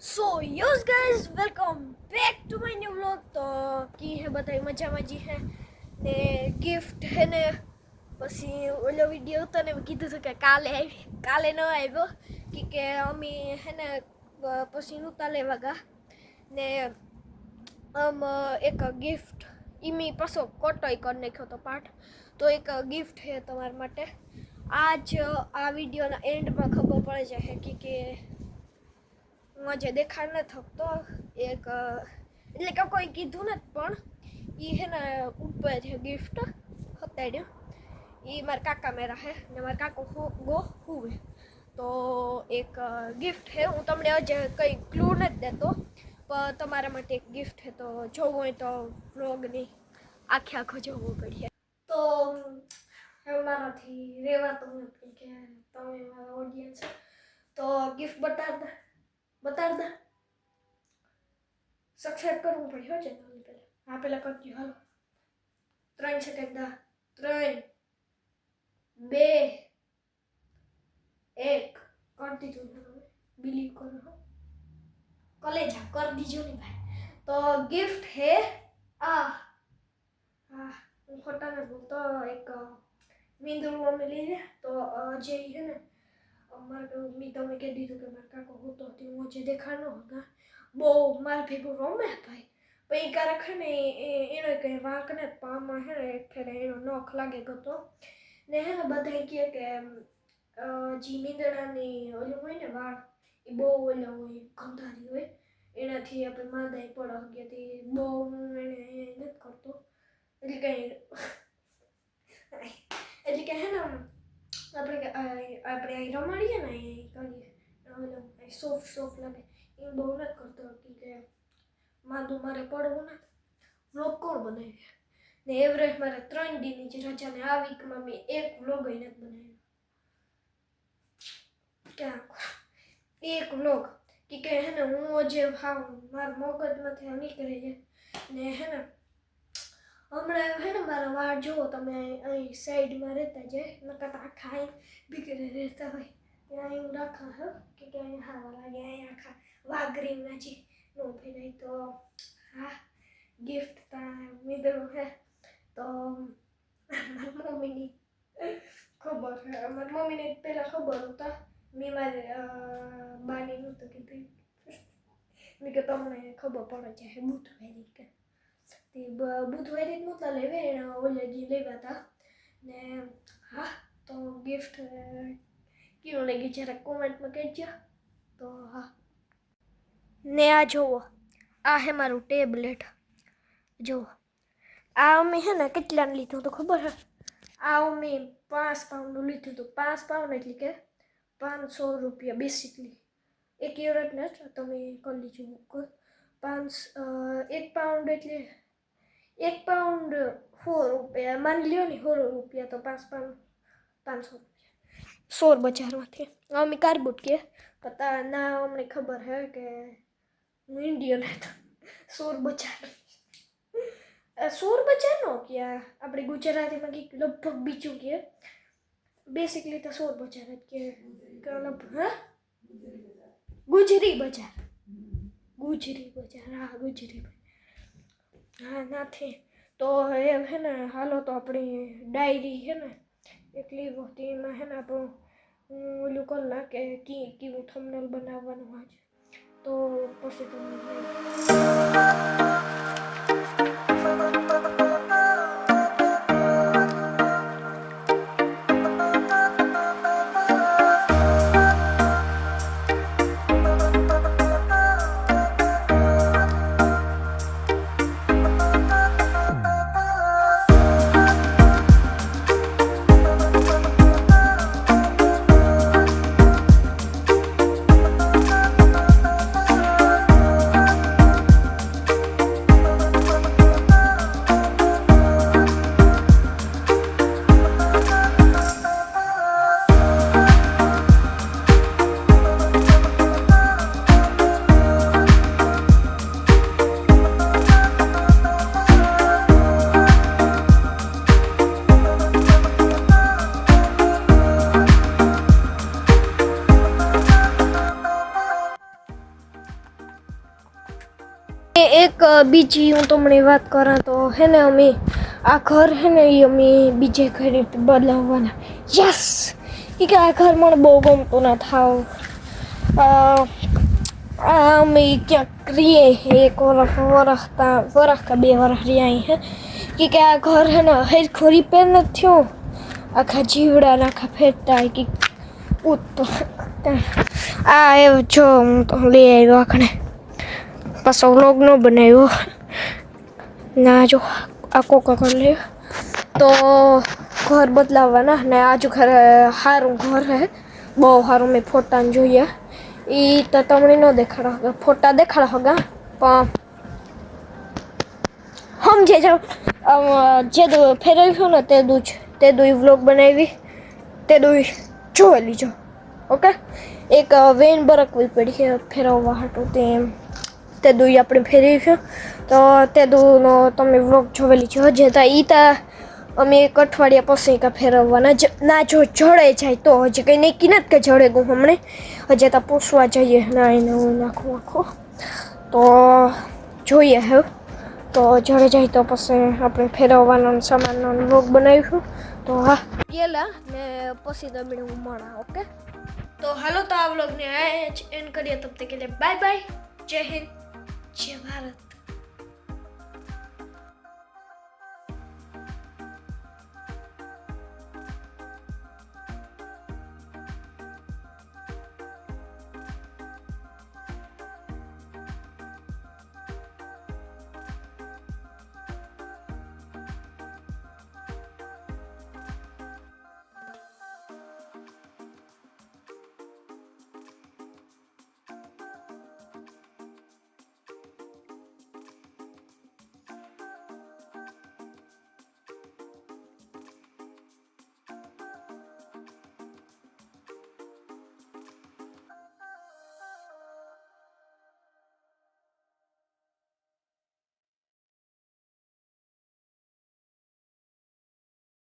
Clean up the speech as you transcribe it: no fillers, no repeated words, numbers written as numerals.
So yes guys welcome back to my new vlog. तो की है बताई मजा मजी है ने गिफ्ट है ने પછી ઓલો વિડિયો હતો ને કીધું હતું કે કાલે ન આવ્યો કે અમે હે ને પછી નહોતા લેવા ગયા ને આમ એક गिफ्ट ઈમી પાછો કોટોય કરી નાખ્યો તો પાઠ તો એક गिफ्ट है તમારા માટે आज આ વિડિયોના એન્ડમાં ખબર પડી જશે કે मुझे देखा न थकतो एक એટલે કે કોઈ કીધું ને પણ એ है ना ऊपर है गिफ्ट हताड़्यो ये मार काका मेरा है ने मार काको गो हुए तो एक गिफ्ट है हूँ तमने अजे कई क्लू नहीं देतो पर तमारा माटे एक गिफ्ट है तो जोवो होय तो व्लॉग नहीं आखे आखो जोवो पड़े तो हमाराथी रेवातो नहीं के तमे मारा ऑडियंस तो गिफ्ट बता दे सब्सक्राइब करવું પડે હો ચેનલ ને પહેલા આ પહેલા કરજો હાલો 3 સેકન્ડ દા 3 2 1 कर दीजिए बिलीव करो हो कॉलेज कर दीजिए नहीं भाई तो गिफ्ट है आ खोटा ना बोलता एक मींदरू में ले लिया तो जे है ना मारे मी तमने कह दी कि मार काको होतो तो मुझे देखानो होगा बो मार भेगो रमे भाई पई का रखे ने एनो कई वाक ने पामा है ने फेरे एनो नोख लागे गतो ने है ने बधाई के जी मींदड़ानी ओलो होय ने वाळ ई बो ओलो होय गंधारी होय एनाथी આપણે માંદાઈ પડ ગયાથી બહુ એને નથી કરતો એટલે કઈ એટલે કે હે ને આપણે આપણે અહીં રમાડીએ ને કરીએ સોફ્ટ લાગે એ બહુ નથી કરતો કે માદું મારે પડવું ને વ્લોગ કોણ બનાવી ને એવરેજ મારે 3 દીની જે રજા ને આ વીકમાં મેં એક વ્લોગ નથી બનાવ્યો क्या एक व्लॉग कि है ना हूँ जे हाँ मार मगज में निकले है ने है ना हमने है ना मारा वार जो तमे अहीं साइड में रहता जाए नका आखा बिगड़े रहता भाई यहाँ रखा है कि कहीं हवा लगे आखा वागरी नाची नो फिर तो हाँ गिफ्ट था मिदरो है तो हमारी मम्मी ने खबर है हमारी मम्मी ने पहला खबर होता मैं मारे बानी नु तो कीधुं मैं के तमने खबर पड़े जाए बुधवारे के ते बुधवारे नता लेवे ओले दी लेवा था ने हाँ तो गिफ्ट क्यों लगी जरा कमेंट में कहजो तो हाँ ने आ जोवो आ है मारू टेबलेट जो आ मैं है ना कितला लीधुं तो खबर है आ मैं 5 पाउंड लीधुं तो 5 पाउंड एटले के 500 रुपया बेसिकली एक यूनिट ने તમે કરી લીજો 1 પાઉન્ડ એટલે 1 પાઉન્ડ 4 रुपया मान लियो ने 4 रुपया तो 5 पाउंड 500 रुपया 100 બજારમાંથી અમે કાર્બુટ કે પતા ના અમને ખબર હે કે इंडियन है तो 100 બજાર 100 બજાર નો કે આપણે ગુજરાતીમાં કે લગભગ બીજું કે बेसिकली तो 100 बजार के मतलब हाँ गुजरी बजार हाँ गुजरी हाँ ना थे तो है ना हालो तो अपनी डायरी है ना एक लीव होती में है ना अपन ओलू करला कि वो थंबनेल बनावવાનું आज तो પછી એક બીજી હું તમને વાત કરા તો હે ને અમે આ ઘર હે ને એ અમે બીજે ઘરે બદલાવવાના યસ કે આ ઘર મને બહુ ગમતું ના થાવ અમે ક્યાંક રહીએ એક વરસ કા 2 વરસ રહ્યા કે આ ઘર હે ને હરખું રિપેર નથી થયું આખા જીવડા આખા ફેરતા કે આ એવું જો હું તો લઈ આવ્યો આખણે પાછો વ્લોગ ન બનાવ્યો ના જો આ કોકા કરી લે તો ઘર બદલાવવાના ને આજુ ઘર સારું ઘર હે બહુ સારું મેં ફોટાને જોઈએ એ તો તમને ન દેખાડો ફોટા દેખાડો હગા પણ સમજે જાઓ જે ફેરવ્યું ને તે દુ વ્લોગ બનાવી તે દુ જોઈ લીજો ઓકે એક વેન બરકવી પડી ફેરવવા હાટું તે દુ આપણે ફેરવ્યું તો તે દુનો તમે વ્લોગ જોવેલી છો હજી તો એ તો અમે 1 અઠવાડિયા પછી કાં ફેરવવાના ના જો જડે જાય તો હજી કંઈ નક્કી નથી કે જડે ગયું હમણે હજી તો પૂછવા જઈએ ના એને હું નાખું તો જોઈએ હવે તો જડે જાય તો પછી આપણે ફેરવવાનો સામાનનો વ્લોગ બનાવીશું તો હા ગયેલા ને પછી તમે હું મળા ઓકે તો હાલો તો આ વ્લોગને એન્ડ કરીએ તબ તક કે બાય બાય જય હિન્દ જય ભારત